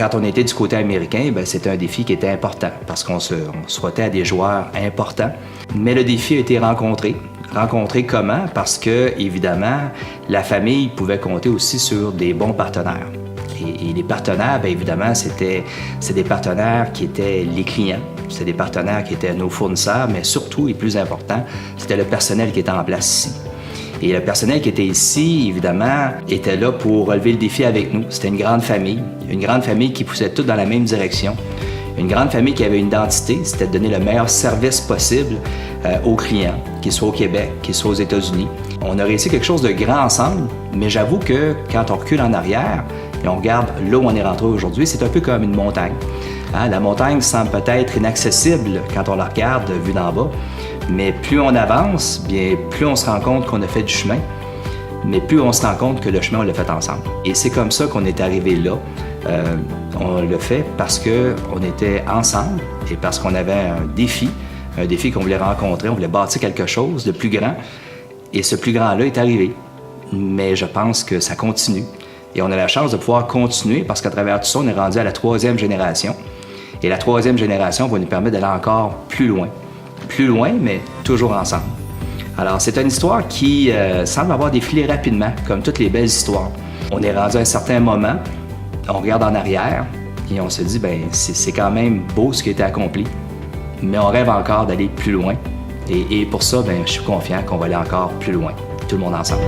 Quand on était du côté américain, bien, c'était un défi qui était important parce qu'on se frottait à des joueurs importants. Mais le défi a été rencontré. Rencontré comment? Parce que, évidemment, la famille pouvait compter aussi sur des bons partenaires. Et les partenaires, bien évidemment, c'est des partenaires qui étaient les clients, c'est des partenaires qui étaient nos fournisseurs, mais surtout, et plus important, c'était le personnel qui était en place ici. Et le personnel qui était ici, évidemment, était là pour relever le défi avec nous. C'était une grande famille qui poussait toutes dans la même direction. Une grande famille qui avait une identité, c'était de donner le meilleur service possible aux clients, qu'ils soient au Québec, qu'ils soient aux États-Unis. On a réussi quelque chose de grand ensemble, mais j'avoue que quand on recule en arrière et on regarde là où on est rentré aujourd'hui, c'est un peu comme une montagne. Hein? La montagne semble peut-être inaccessible quand on la regarde vue d'en bas, mais plus on avance, bien plus on se rend compte qu'on a fait du chemin, mais plus on se rend compte que le chemin, on l'a fait ensemble. Et c'est comme ça qu'on est arrivé là. On l'a fait parce qu'on était ensemble et parce qu'on avait un défi qu'on voulait rencontrer, on voulait bâtir quelque chose de plus grand. Et ce plus grand-là est arrivé. Mais je pense que ça continue. Et on a la chance de pouvoir continuer parce qu'à travers tout ça, on est rendu à la 3e génération. Et la 3e génération va nous permettre d'aller encore plus loin. Plus loin, mais toujours ensemble. Alors, c'est une histoire qui semble avoir défilé rapidement, comme toutes les belles histoires. On est rendu à un certain moment, on regarde en arrière et on se dit, bien, c'est quand même beau ce qui a été accompli, mais on rêve encore d'aller plus loin. Et pour ça, bien, je suis confiant qu'on va aller encore plus loin, tout le monde ensemble.